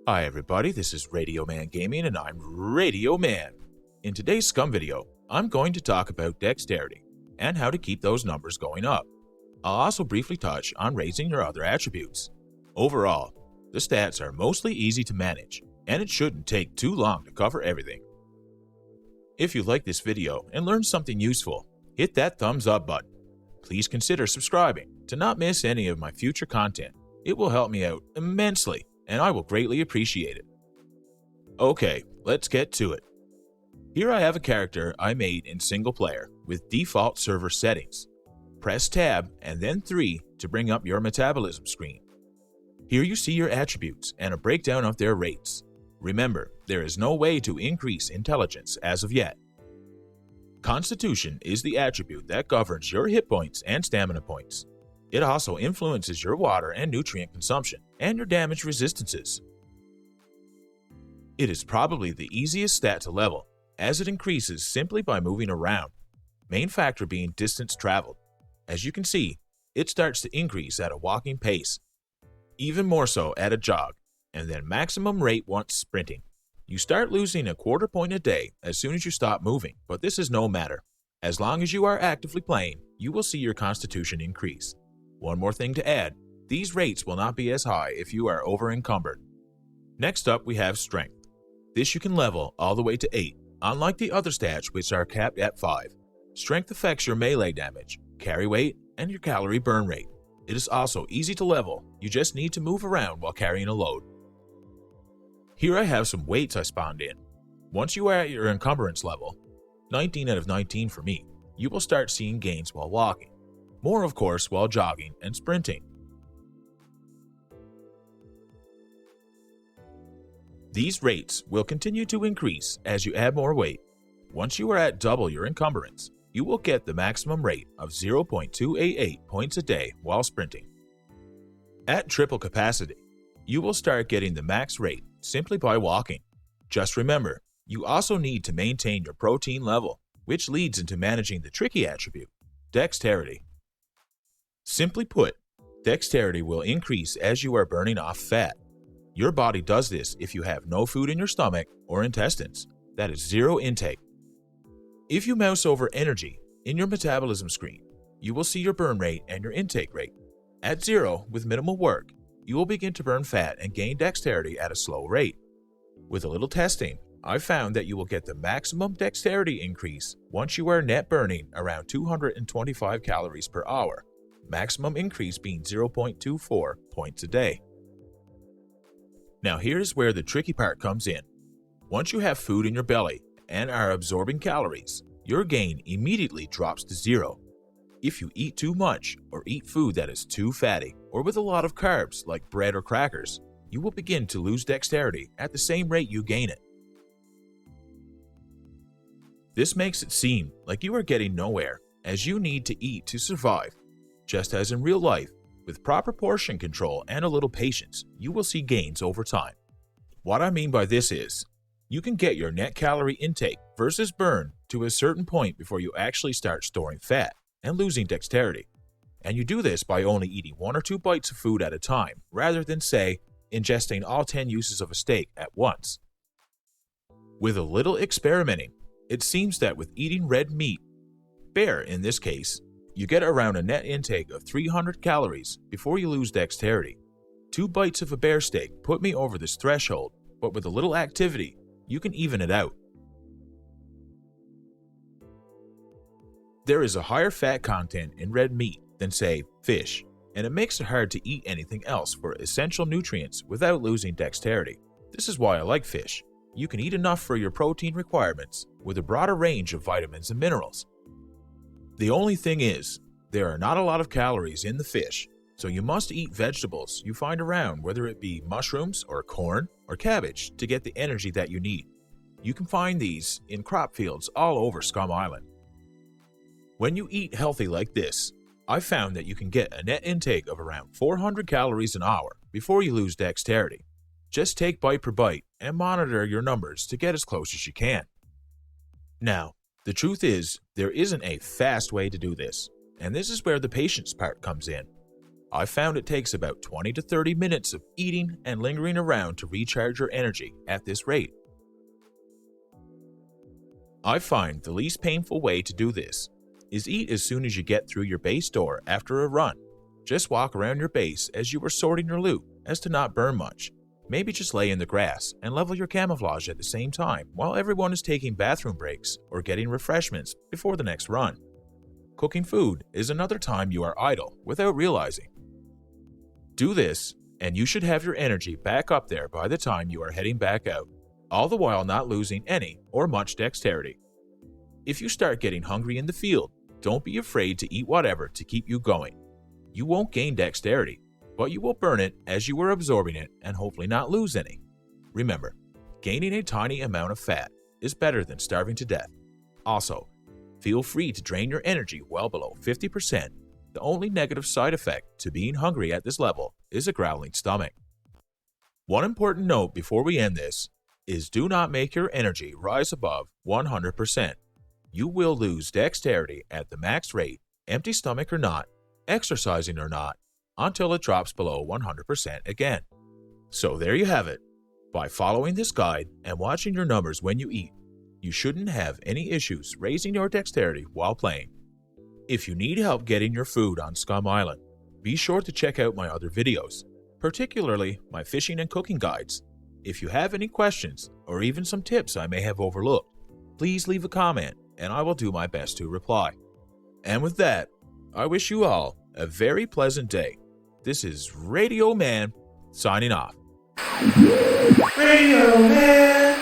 Hi everybody, this is RadioMan Gaming and I'm RadioMan. In today's SCUM video, I'm going to talk about dexterity and how to keep those numbers going up. I'll also briefly touch on raising your other attributes. Overall, the stats are mostly easy to manage and it shouldn't take too long to cover everything. If you like this video and learned something useful, hit that thumbs up button. Please consider subscribing to not miss any of my future content. It will help me out immensely and I will greatly appreciate it. Okay, let's get to it. Here I have a character I made in single player with default server settings. Press tab and then 3 to bring up your metabolism screen. Here you see your attributes and a breakdown of their rates. Remember, there is no way to increase intelligence as of yet. Constitution is the attribute that governs your hit points and stamina points. It also influences your water and nutrient consumption and your damage resistances. It is probably the easiest stat to level, as it increases simply by moving around, main factor being distance traveled. As you can see, it starts to increase at a walking pace, even more so at a jog, and then maximum rate once sprinting. You start losing a quarter point a day as soon as you stop moving, but this is no matter. As long as you are actively playing, you will see your constitution increase. One more thing to add, these rates will not be as high if you are over-encumbered. Next up we have strength. This you can level all the way to 8, unlike the other stats which are capped at 5. Strength affects your melee damage, carry weight, and your calorie burn rate. It is also easy to level, you just need to move around while carrying a load. Here I have some weights I spawned in. Once you are at your encumbrance level, 19 out of 19 for me, you will start seeing gains while walking. More of course while jogging and sprinting. These rates will continue to increase as you add more weight. Once you are at double your encumbrance, you will get the maximum rate of 0.288 points a day while sprinting. At triple capacity, you will start getting the max rate simply by walking. Just remember, you also need to maintain your protein level, which leads into managing the tricky attribute, dexterity. Simply put, dexterity will increase as you are burning off fat. Your body does this if you have no food in your stomach or intestines. That is zero intake. If you mouse over energy in your metabolism screen, you will see your burn rate and your intake rate. At 0 with minimal work, you will begin to burn fat and gain dexterity at a slow rate. With a little testing, I found that you will get the maximum dexterity increase once you are net burning around 225 calories per hour. Maximum increase being 0.24 points a day. Now here's where the tricky part comes in. Once you have food in your belly and are absorbing calories, your gain immediately drops to 0. If you eat too much or eat food that is too fatty or with a lot of carbs like bread or crackers, you will begin to lose dexterity at the same rate you gain it. This makes it seem like you are getting nowhere, as you need to eat to survive. Just as in real life, with proper portion control and a little patience, you will see gains over time. What I mean by this is, you can get your net calorie intake versus burn to a certain point before you actually start storing fat and losing dexterity. And you do this by only eating 1 or 2 bites of food at a time, rather than, say, ingesting all 10 uses of a steak at once. With a little experimenting, it seems that with eating red meat, bear in this case, you get around a net intake of 300 calories before you lose dexterity. 2 bites of a bear steak put me over this threshold, but with a little activity, you can even it out. There is a higher fat content in red meat than, say, fish, and it makes it hard to eat anything else for essential nutrients without losing dexterity. This is why I like fish. You can eat enough for your protein requirements with a broader range of vitamins and minerals. The only thing is, there are not a lot of calories in the fish, so you must eat vegetables you find around, whether it be mushrooms or corn or cabbage, to get the energy that you need. You can find these in crop fields all over SCUM Island. When you eat healthy like this, I found that you can get a net intake of around 400 calories an hour before you lose dexterity. Just take bite per bite and monitor your numbers to get as close as you can. Now, the truth is, there isn't a fast way to do this, and this is where the patience part comes in. I found it takes about 20 to 30 minutes of eating and lingering around to recharge your energy at this rate. I find the least painful way to do this is eat as soon as you get through your base door after a run. Just walk around your base as you were sorting your loot as to not burn much. Maybe just lay in the grass and level your camouflage at the same time while everyone is taking bathroom breaks or getting refreshments before the next run. Cooking food is another time you are idle without realizing. Do this, and you should have your energy back up there by the time you are heading back out, all the while not losing any or much dexterity. If you start getting hungry in the field, don't be afraid to eat whatever to keep you going. You won't gain dexterity, but you will burn it as you are absorbing it and hopefully not lose any. Remember, gaining a tiny amount of fat is better than starving to death. Also, feel free to drain your energy well below 50%. The only negative side effect to being hungry at this level is a growling stomach. One important note before we end this is do not make your energy rise above 100%. You will lose dexterity at the max rate, empty stomach or not, exercising or not, until it drops below 100% again. So there you have it. By following this guide and watching your numbers when you eat, you shouldn't have any issues raising your dexterity while playing. If you need help getting your food on SCUM Island, be sure to check out my other videos, particularly my fishing and cooking guides. If you have any questions or even some tips I may have overlooked, please leave a comment and I will do my best to reply. And with that, I wish you all a very pleasant day. This is RrRadioMan signing off. Radio Man.